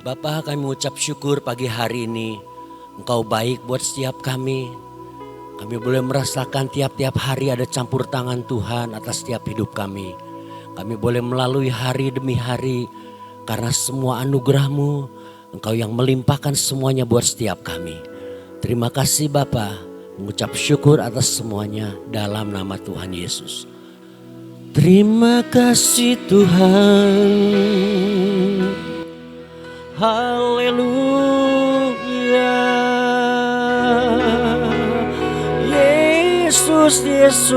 Bapa, kami mengucap syukur pagi hari ini. Engkau baik buat setiap kami. Kami boleh merasakan tiap-tiap hari ada campur tangan Tuhan atas setiap hidup kami. Kami boleh melalui hari demi hari karena semua anugerah-Mu, Engkau yang melimpahkan semuanya buat setiap kami. Terima kasih Bapa, mengucap syukur atas semuanya dalam nama Tuhan Yesus. Terima kasih Tuhan. Haleluya. Yesus, Yesus.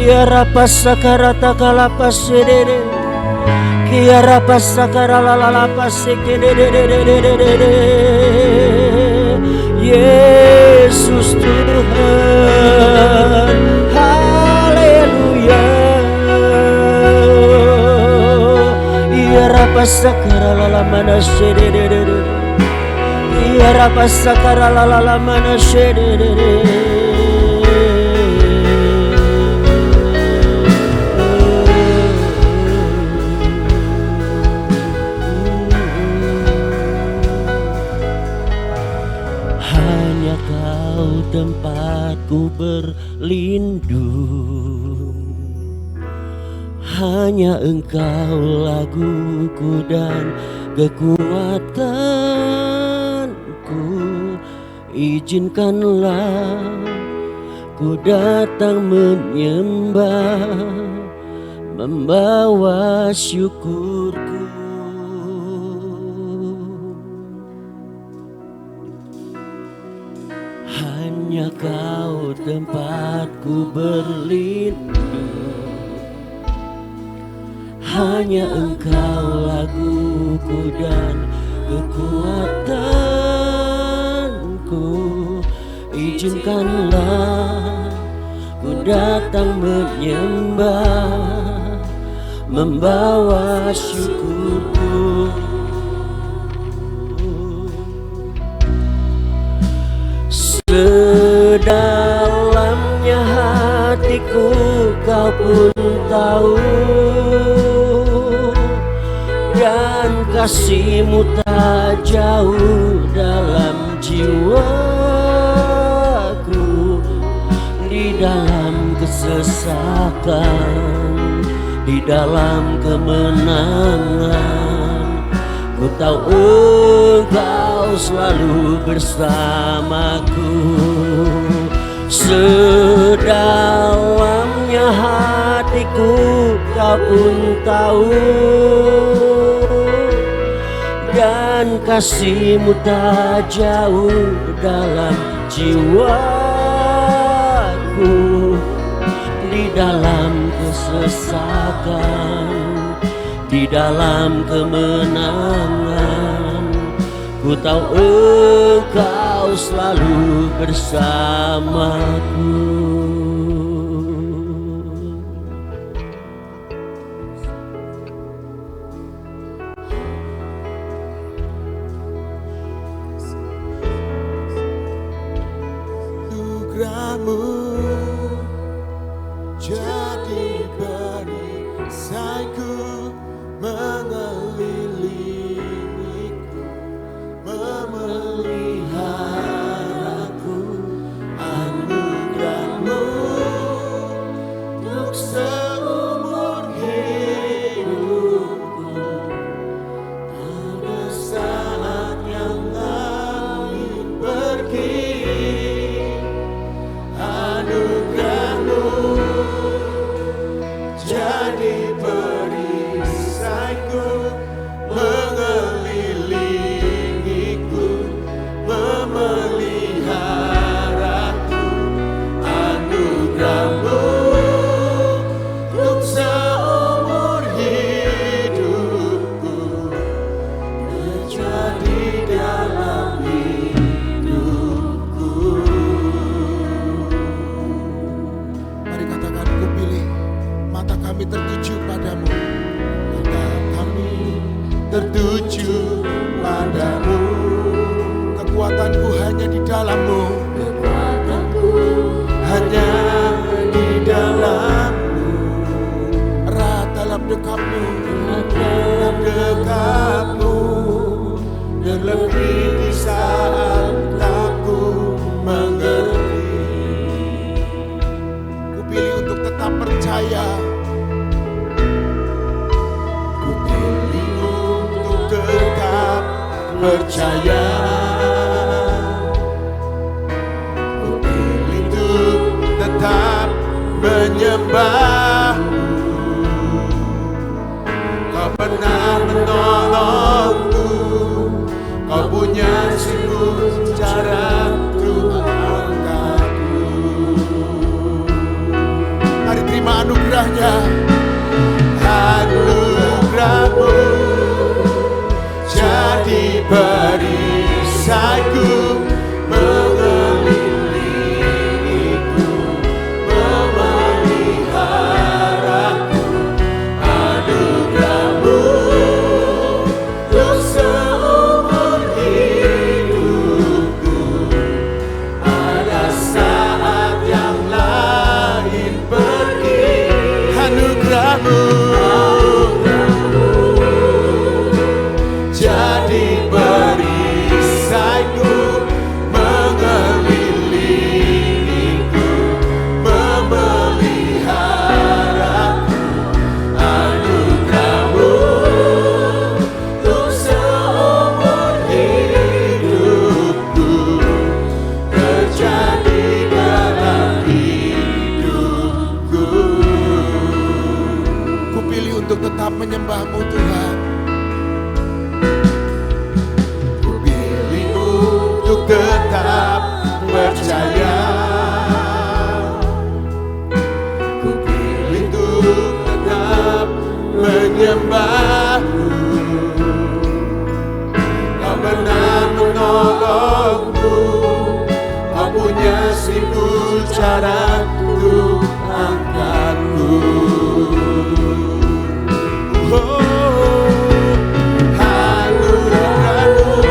Ya rapassakarata kalapasede. Ya rapassakaralalalapasede. Yesus Tuhan. Ya rapasakara lala mana shedede. Ya rapasakara lala mana shedede. Hanya Kau tempatku berlindung. Hanya Engkau laguku dan kekuatanku. Izinkanlah ku datang menyembah, membawa syukurku. Hanya Kau tempatku berlindung. Hanya Engkau laguku dan kekuatanku. Izinkanlah ku datang menyembah, membawa syukurku. Sedalamnya hatiku Kau pun tahu, dan kasih-Mu tak jauh dalam jiwaku. Di dalam kesesakan, di dalam kemenangan, ku tahu Engkau selalu bersamaku. Sedalamnya hatiku Kau pun tahu, dan kasih-Mu tak jauh dalam jiwaku. Di dalam kesesakan, di dalam kemenangan, ku tahu Engkau selalu bersamaku. Jadi perisaiku, mengelilingiku, memeliharaku. Anugerah-Mu untuk seumur hidupku. Pada saat yang langit pergi, anugerah-Mu jadi perisaiku, mengelilingiku, memeliharaku. Anugerah-Mu untuk seumur hidupku, terjadi dalam hidupku. Mari katakan, ku pilih. Mata kami tertuju padamu, mata kami tertuju padamu. Kekuatanku hanya di dalam-Mu, kekuatanku hanya di dalam-Mu. menyembah-Mu Tuhan. Ku pilih untuk tetap percaya. Ku pilih untuk tetap menyembah-Mu. Kau benar menolongku, Kau punya seribu cara untuk angkatku. Anugerah-Mu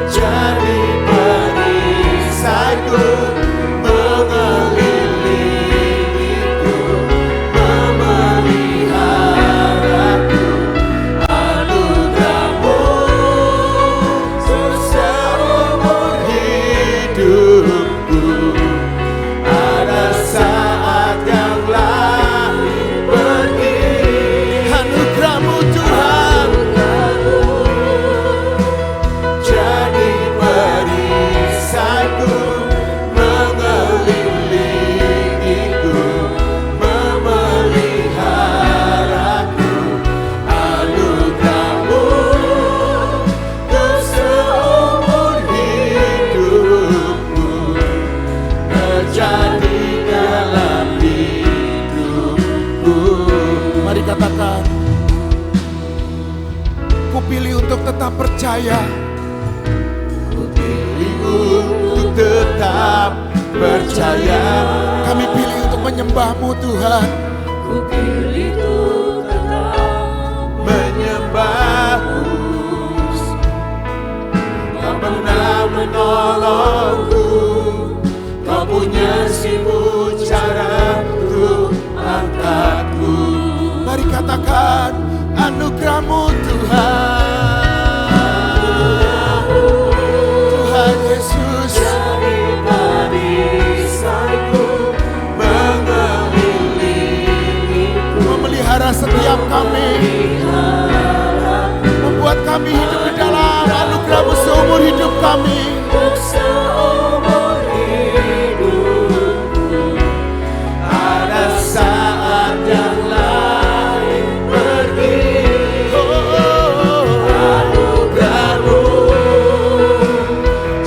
jadi perisaiku, mengelilingiku, memeliharaku. Anugerah-Mu seumur hidupku. Ada saat yang lain pergi. Anugerah-Mu Tuhan jadi perisaiku, mengelilingiku, memeliharaku. Anugerah-Mu untuk seumur hidupku, terjadi dalam hidupku. Mari katakan, ku pilih untuk tetap percaya. Ku pilih untuk tetap percaya. Kami pilih untuk menyembah-Mu Tuhan. Ku pilih untuk tetap Menyembah-Mu. Kau pernah menolongku, Kau punya seribu cara untuk angkatku. Mari katakan, anugerah-Mu Tuhan. Tuhan Yesus jadi perisaiku, mengelilingiku, memelihara setiap kami, membuat kami hidup di dalam anugerah-Mu seumur hidup kami. untuk seumur hidupku. Ada saat yang lain pergi. Anugerah-Mu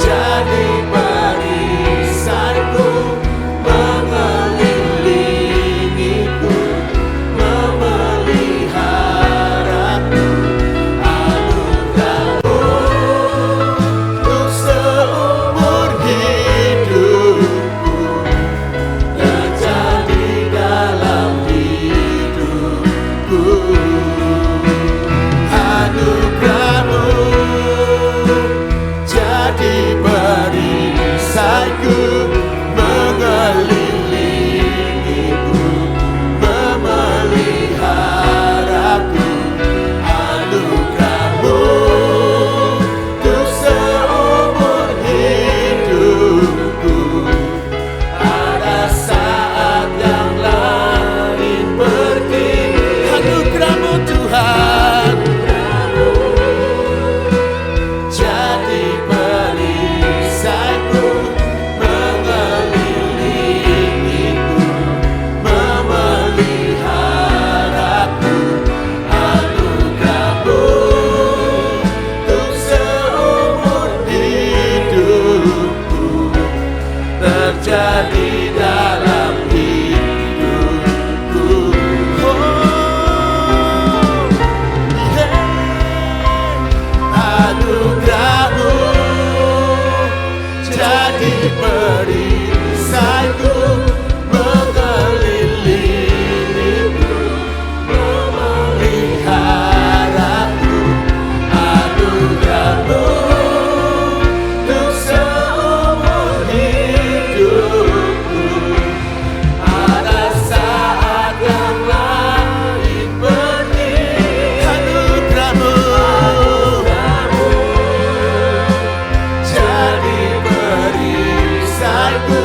jadi perisaiku, mengelilingiku, memeliharaku. Anugerah-Mu untuk seumur hidupku, terjadi dalam hidupku. Anugerah-Mu jadi perisaiku, mengelilingiku, memeliharaku. Anugerah-Mu untuk seumur hidupku. Ada saat yang lain pergi. Anugerah-Mu Tuhan jadi perisaiku, mengelilingiku, memeliharaku. Anugerah-Mu untuk seumur hidupku, terjadi dalam hidupku. Anugerah-Mu jadi perisaiku, mengelilingiku, memeliharaku. Anugerah-Mu untuk seumur hidupku. Ada saat yang lain pergi. Anugerah-Mu jadi perisaiku,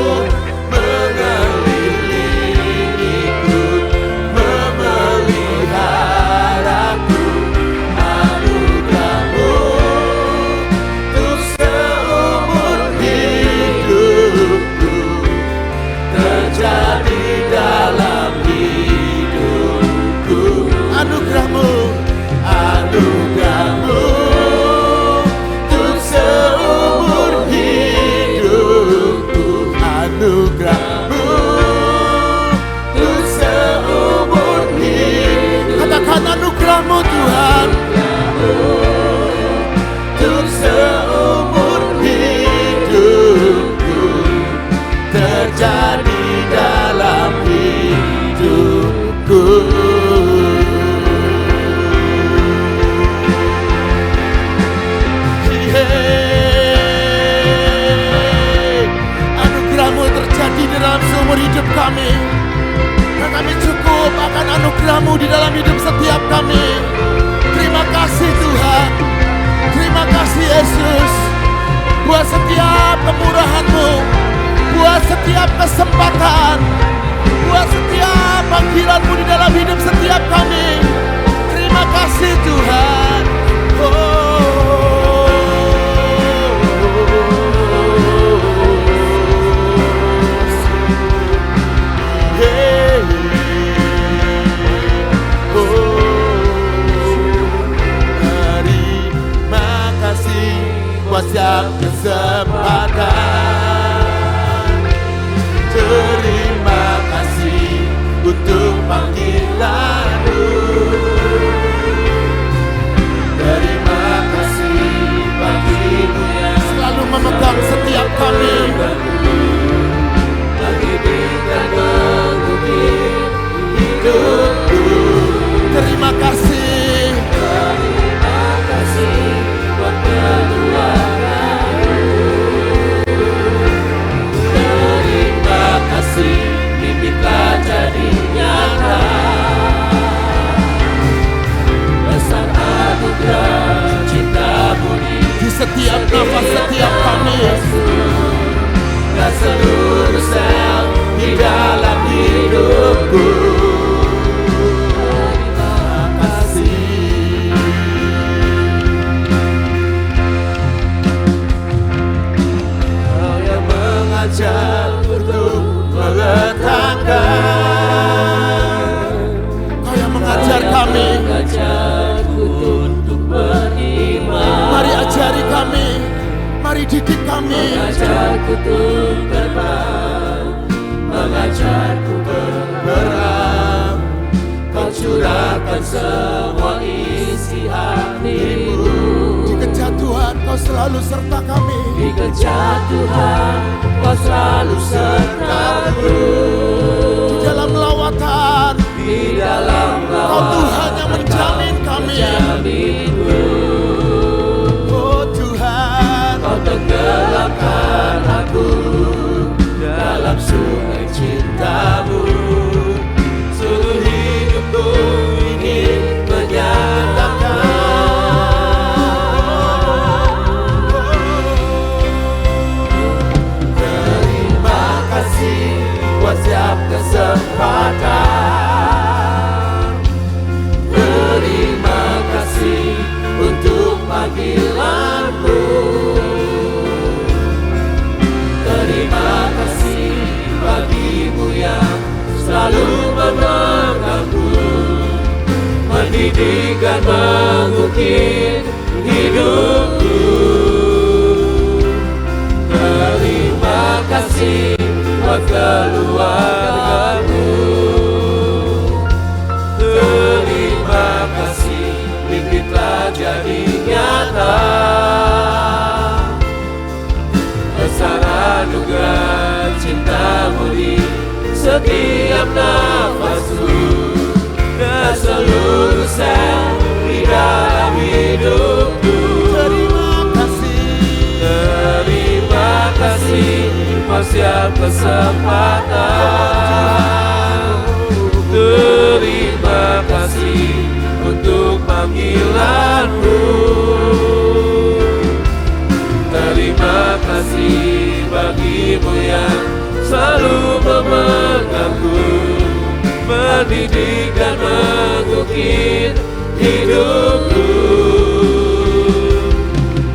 anugerah-Mu di dalam hidup setiap kami. Terima kasih Tuhan. Terima kasih Yesus. Buat setiap kemurahan-Mu, buat setiap kesempatan, buat setiap panggilan-Mu di dalam hidup setiap kami. Terima kasih Tuhan. Terima kasih buat setiap kesempatan. Terima kasih untuk panggilan-Mu. Terima kasih bagi-Mu yang selalu memegang setiap kami. Bagi-Mu mengukir hidupku. Terima kasih. Terima kasih buat keluarga-Mu. Terima kasih mimpi telah jadi nyata. Besar anugerah cinta-Mu di setiap nafas setiap kami. Dan seluruh sel di dalam hidupku. Terima kasih. Kau yang mengajar untuk meletakkan. Kau yang mengajar kami. Mengajarku untuk beriman. Mari ajari kami. Mari didik kami. Mengajarku untuk terbang. Mengajarku berperang. Kau curahkan semua isi hati-Mu. Di kejatuhan Kau selalu serta kami. Di kejatuhan Kau selalu serta-Ku. Di dalam lawatan, di dalam lawatan Kau Tuhan yang menjamin kami. Oh Tuhan, Kau tenggelamkan aku dalam sungai cinta-Mu. Seluruh hidupku ingin menyatakan. Terima kasih buat setiap kesempatan. Terima kasih untuk panggilan-Mu. Terima kasih bagi-Mu yang selalu memegangku, mendidik dan mengukir hidupku. Terima kasih buat keluarga-Mu. Terima kasih mimpi telah jadi nyata. Besar anugerah cinta-Mu di setiap nafasku. Dan seluruh sel di dalam hidupku. Terima kasih. Terima kasih buat setiap kesempatan. Terima kasih untuk panggilan-Mu. Terima kasih bagi-Mu yang selalu memegangku, mendidik dan mengukir hidupku.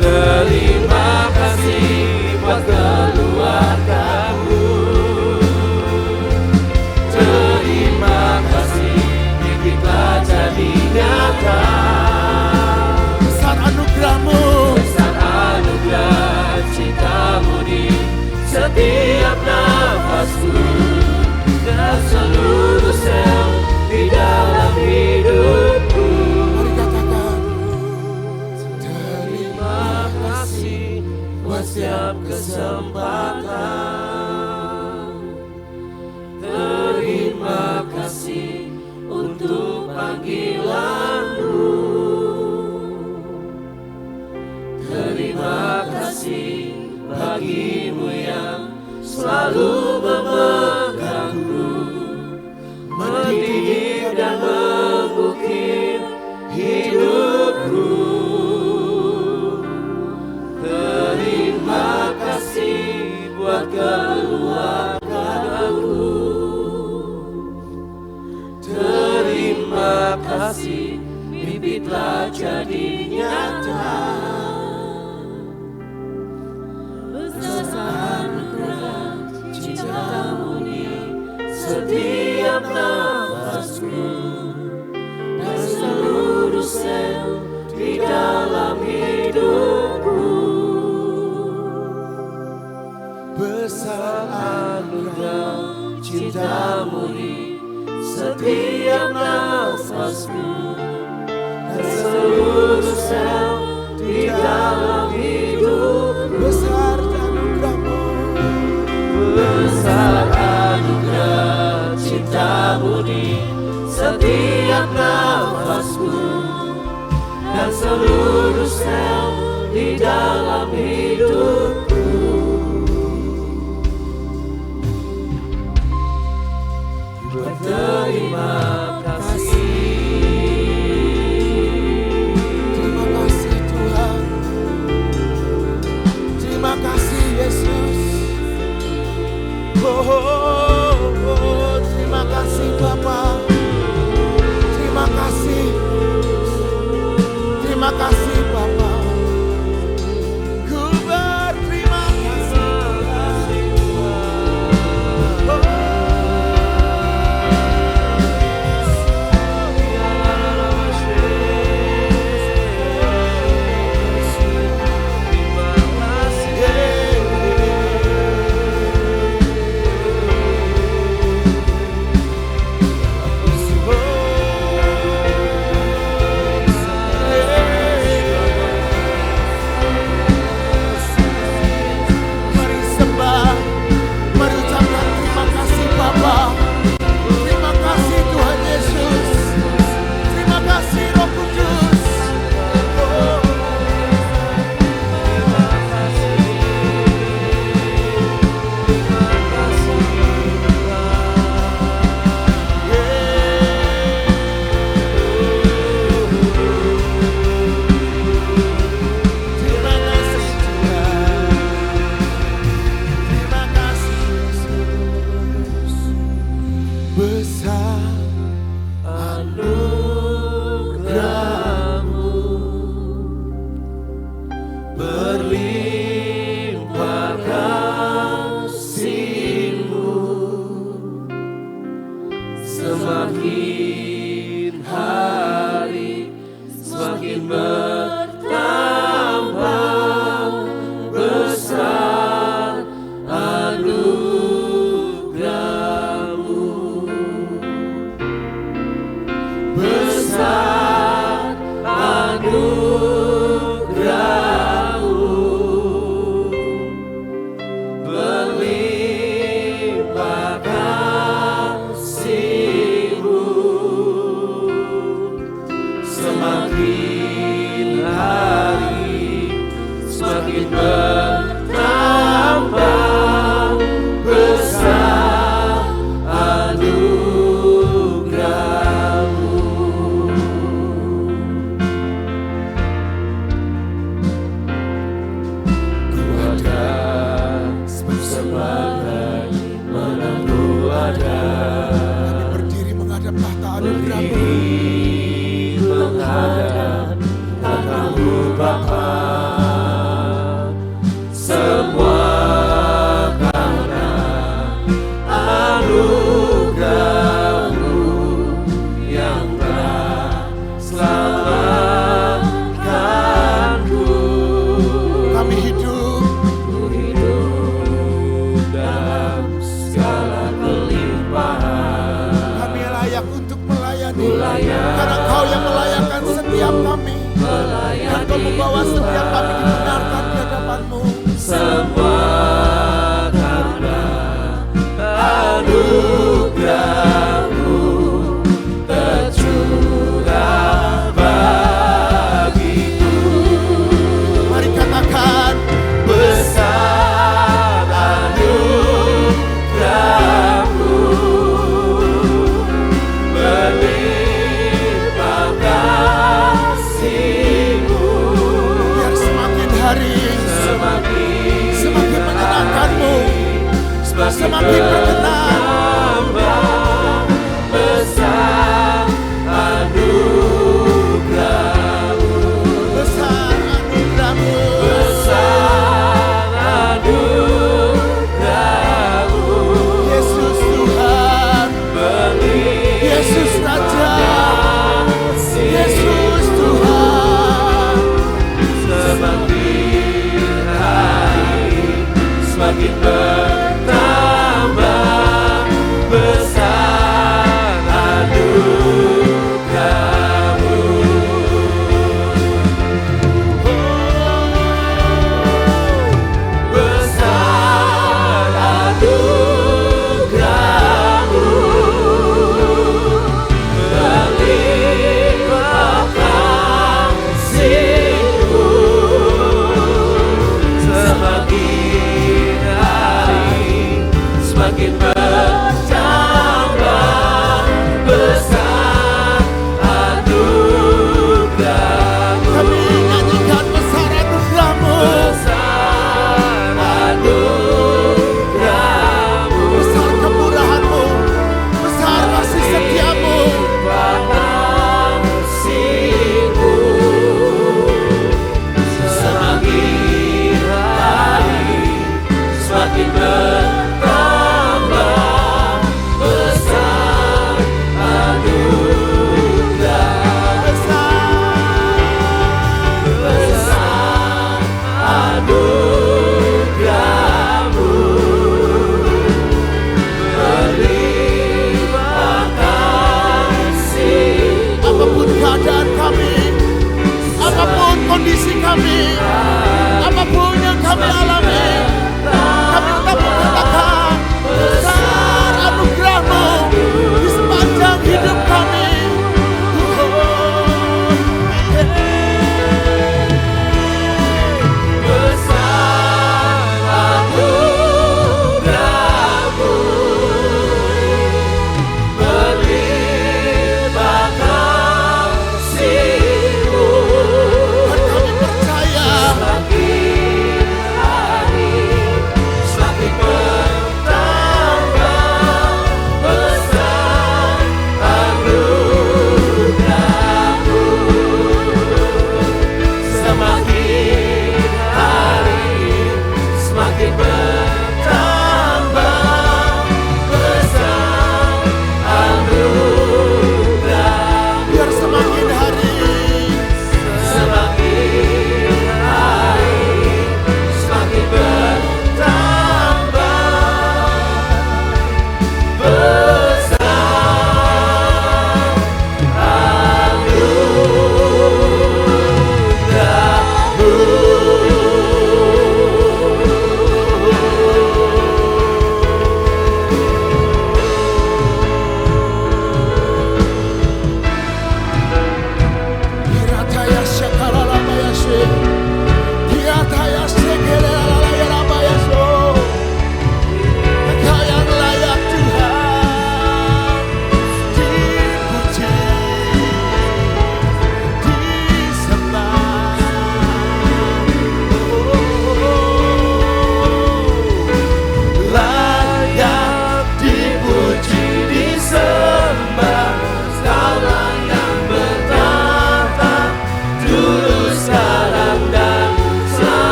Terima kasih buat keluarga-Mu. Terima kasih mimpi telah jadi nyata. Besar anugerah-Mu. Besar anugerah cinta-Mu di setiap nafasku. Dan seluruh sel di dalam hidupku. Mari katakan. Terima kasih buat setiap kesempatan. Terima kasih untuk panggilan-Mu. Terima kasih bagi-Mu yang selalu memegangku, mendidik dan besar anugerah cinta-Mu di setiap nafasku dan seluruh sel di dalam hidup. Besar anugerah-Mu, besar anugerah cinta-Mu di setiap nafasku dan seluruh sel di dalam hidupku. Berterima kasih. Terima kasih Tuhan. Terima kasih Yesus. Terima kasih Bapa. Terima kasih. Terima kasih Bapa. Ku berterima kasih semakin hari semakin bertambah besar anugerah-Mu, besar anugerah-Mu, berlimpah kasih-Mu, semakin hari semakin bertambah besar anugerah-Mu. Ku ada sebagai menantu ada, kami berdiri menghadap tahta anugerah-Mu, menghadap tahta-Mu Bapa. Semua karena anugerah-Mu yang telah selamatkanku. Kami hidup dalam segala kelimpahan. Kami layak untuk melayani, karena Kau yang melayakan setiap kami, dan Kau membawa setiap kami dibenarkan di hadapan-Mu. Semua karena anugerah-Mu tercurah bagiku. Mari katakan, besar anugerah-Mu, berlimpah kasih-Mu. Biar semakin hari semakin menyenangkan-Mu, semakin berkenan. Besar anugerah-Mu, besar anugerah-Mu, besar anugerah-Mu. Yesus Tuhan, Yesus Raja, Yesus Tuhan. Semakin hari semakin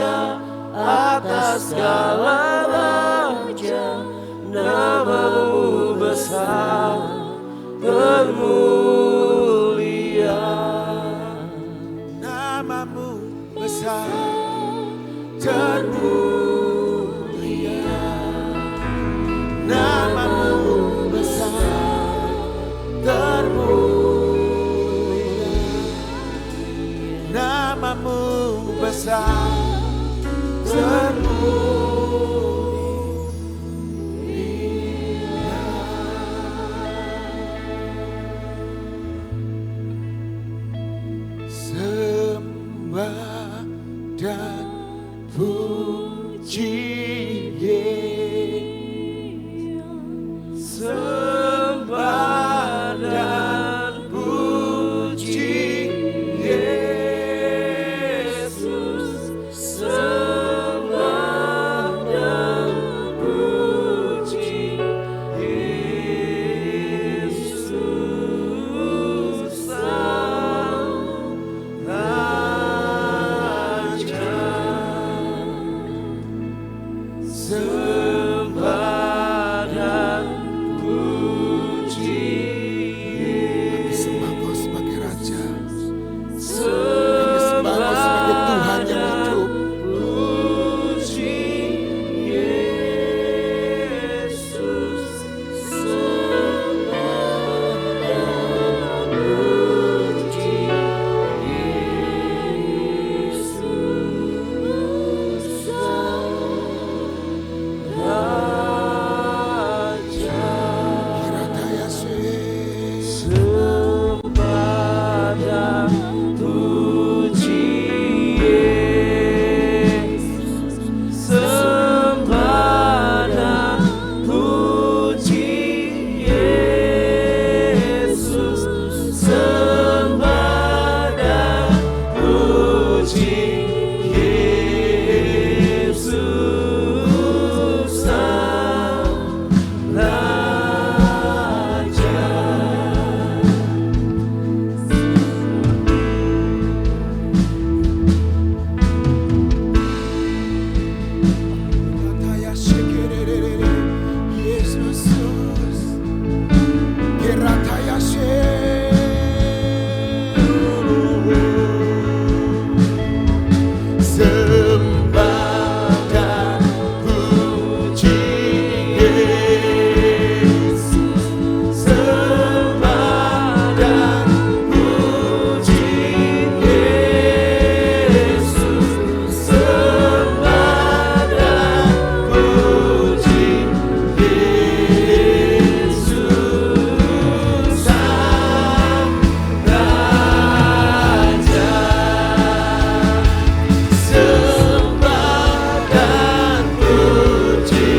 raja atas segala raja, namamu besar termulia. Namamu besar termulia. Namamu besar termulia. Namamu besar termulia. Sembah dan puji Yesus. Sembah dan puji Yesus. Sembah dan puji Yesus Sang Raja. Sembah dan puji Yesus. Kami sembah Kau sebagai Raja. Kami sembah Kau sebagai Tuhan yang hidup. Puji Yesus. Sembah dan puji Yesus Sang Raja. Kirataya sembah dan puji Yesus. Sembah dan puji Yesus. Sembah dan puji Yesus Sang Raja. Kirataya shekerere Yesus. Kirataya sembah dan puji Yesus. Sembah dan puji Yesus. Sembah dan puji Yesus Sang Raja. Sembah dan puji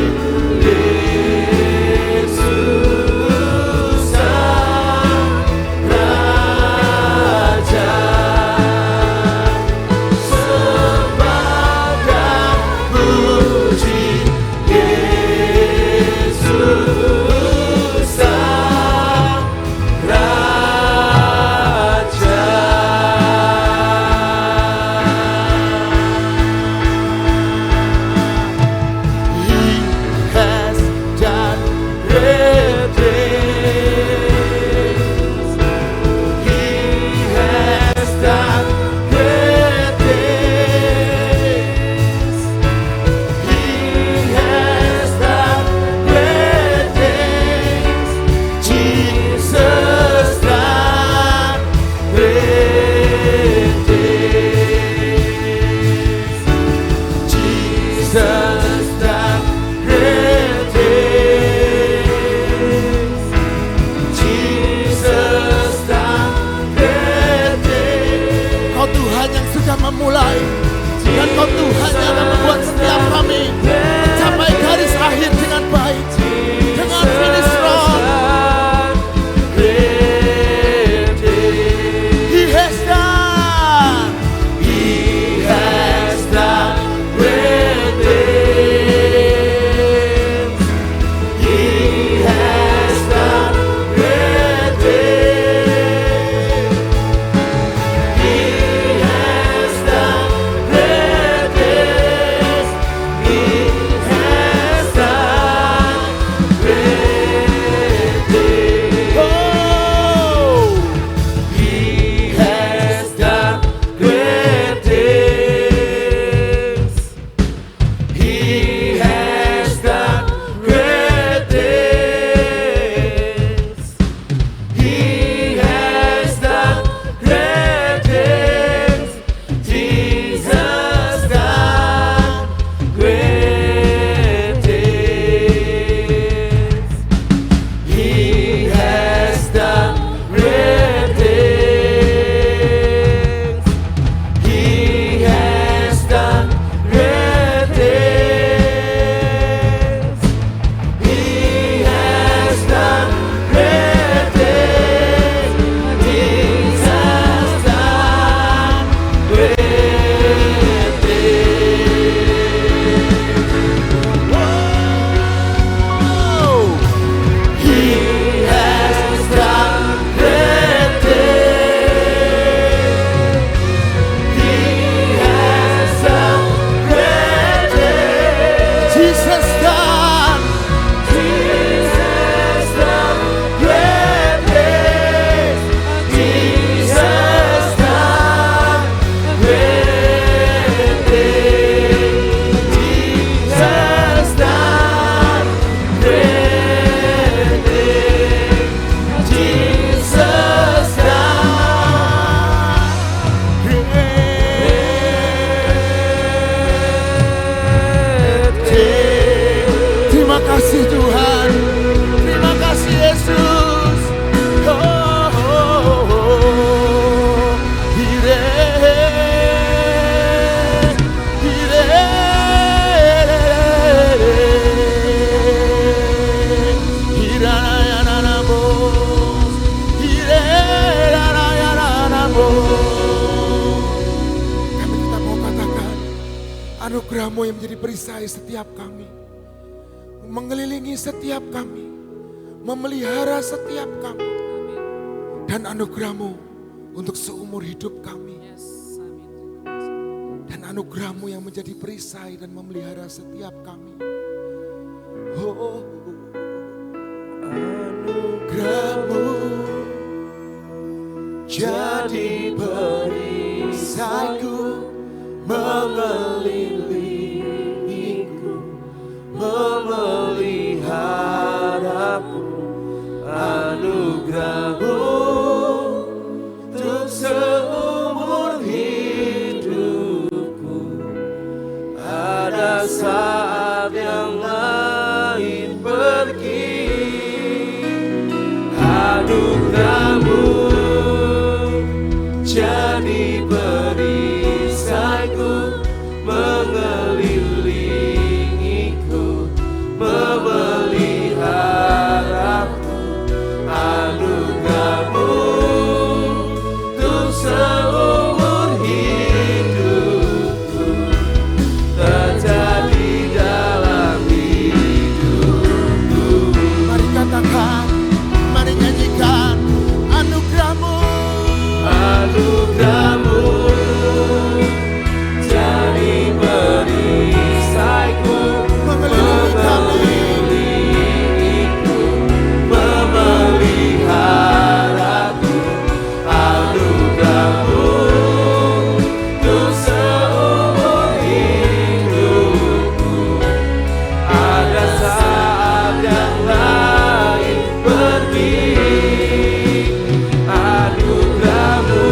Yesus Sang Raja. Sembah dan puji Yesus Sang Raja. He has done great things. He has done great things. He has done great things. Jesus done great things. Jesus done great things. Jesus done great things. Kau Tuhan yang sudah memulai, dan Kau Tuhan yang akan membuat setiap kami mencapai garis akhir dengan baik, dengan finish line. He has done great things. He has done great things. He has done great things. Anugerah-Mu yang menjadi perisai setiap kami, mengelilingi setiap kami, memelihara setiap kami. Dan anugerah-Mu untuk seumur hidup kami. Dan anugerah-Mu yang menjadi perisai dan memelihara setiap kami. Oh, anugerah-Mu jadi perisaiku, mengelilingiku, memeliharaku. Anugerah-Mu untuk seumur hidupku. Ada saat yang lain pergi. Anugerah-Mu jadi perisaiku, mengelilingiku, memeliharaku. Anugerah-Mu untuk seumur hidupku, terjadi dalam hidupku. Mari katakan, mari nyanyikan, anugerah-Mu, anugerah-Mu jadi perisaiku, mengelilingi kami, memeliharaku. Anugerah-Mu untuk seumur hidupku. Ada saat yang lain pergi. Anugerah-Mu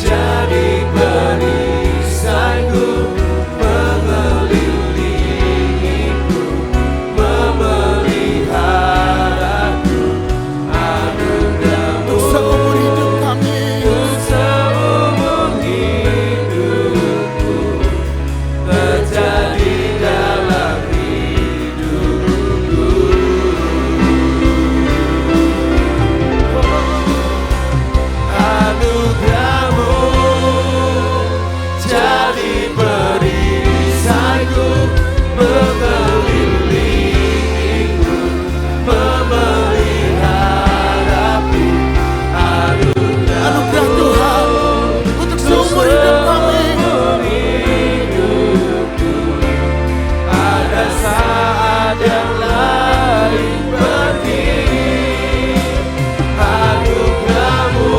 jadi perisaiku, mengelilingiku, memeliharaku. Anugerah-Mu seumur hidup kami, seumur hidupku, terjadi dalam hidupku. Anugerah-Mu jadi perisaiku, mengelilingiku, memeliharaku. Anugerah Tuhan untuk seumur hidup kami. Ada saat yang lain pergi. Anugerah-Mu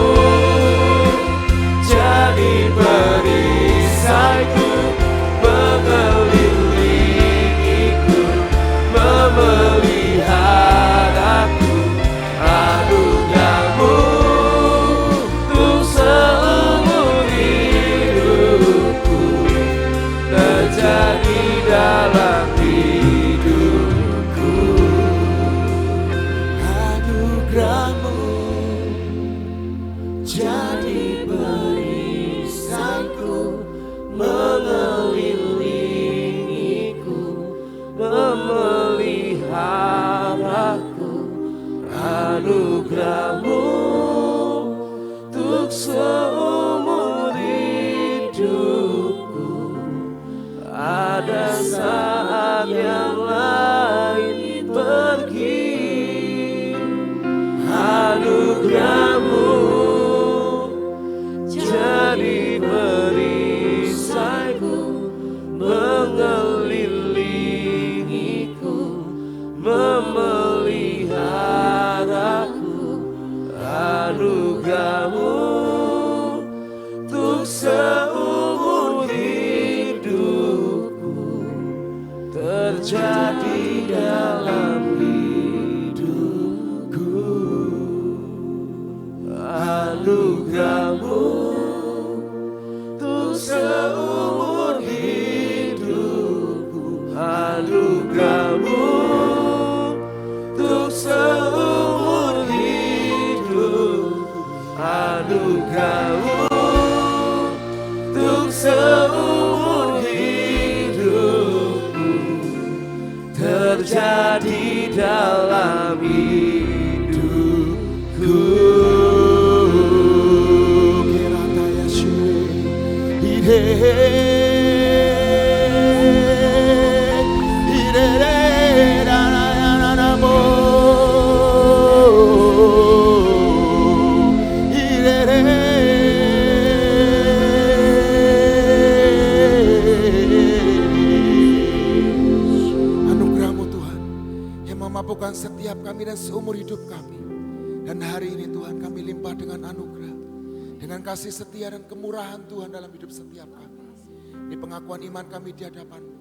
jadi perisaiku, mengelilingiku, memeliharaku. Anugerah-Mu untuk seumur hidupku, terjadi dalam hidupku. Anugerah-Mu jadi perisaiku, mengelilingiku, memeliharaku. Anugerah-Mu untuk seumur hidupku. Ada saat yang lain pergi. Anugerah-Mu jadi perisaiku, mengelilingiku, memeliharaku. Anugerah-Mu untuk seumur hidupku, terjadi dalam hidupku. Anugerah-Mu untuk seumur hidupku. Anugerah-Mu untuk seumur hidupku. Anugerah-Mu untuk seumur hidupku, terjadi dalam hidupku. Kiranya Yesus, Tuhan setiap kami dan seumur hidup kami. Dan hari ini Tuhan kami limpah dengan anugerah, dengan kasih setia dan kemurahan Tuhan dalam hidup setiap kami. Ini pengakuan iman kami di hadapan-Mu,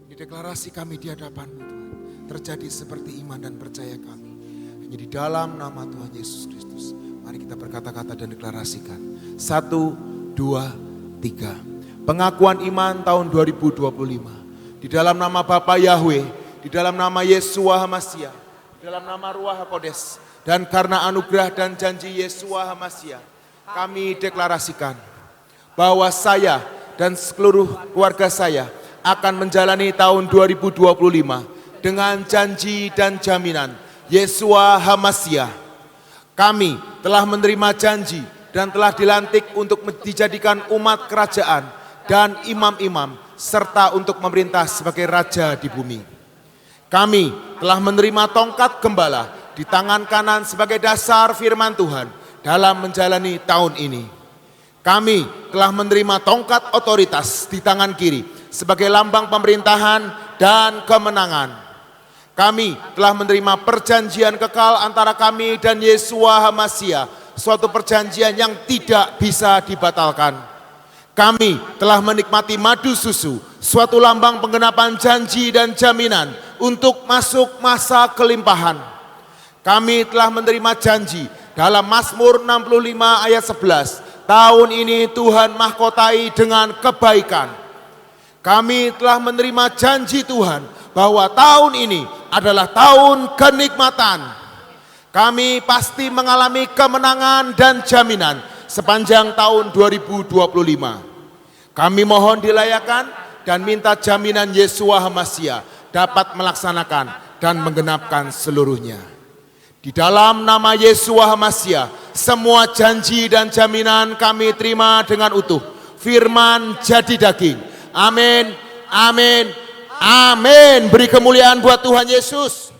ini deklarasi kami di hadapan-Mu Tuhan. Terjadi seperti iman dan percaya kami. Hanya di dalam nama Tuhan Yesus Kristus. Mari kita berkata-kata dan deklarasikan. 1, 2, 3. Pengakuan iman tahun 2025. Di dalam nama Bapa Yahweh, di dalam nama Yeshua HaMashiach, di dalam nama Ruach HaKodes, dan karena anugerah dan janji Yeshua HaMashiach, kami deklarasikan bahwa saya dan seluruh keluarga saya akan menjalani tahun 2025 dengan janji dan jaminan Yeshua HaMashiach. Kami telah menerima janji dan telah dilantik untuk dijadikan umat kerajaan dan imam-imam serta untuk memerintah sebagai raja di bumi. Kami telah menerima tongkat gembala di tangan kanan sebagai dasar firman Tuhan dalam menjalani tahun ini. Kami telah menerima tongkat otoritas di tangan kiri sebagai lambang pemerintahan dan kemenangan. Kami telah menerima perjanjian kekal antara kami dan Yeshua HaMashiach, suatu perjanjian yang tidak bisa dibatalkan. Kami telah menikmati madu susu, suatu lambang penggenapan janji dan jaminan untuk masuk masa kelimpahan. Kami telah menerima janji dalam Mazmur 65 ayat 11. Tahun ini Tuhan mahkotai dengan kebaikan. Kami telah menerima janji Tuhan bahwa tahun ini adalah tahun kenikmatan. Kami pasti mengalami kemenangan dan jaminan sepanjang tahun 2025. Kami mohon dilayakan dan minta jaminan Yeshua HaMashiach dapat melaksanakan dan menggenapkan seluruhnya. Di dalam nama Yeshua HaMashiach, semua janji dan jaminan kami terima dengan utuh. Firman jadi daging. Amin, amin, amin. Beri kemuliaan buat Tuhan Yesus.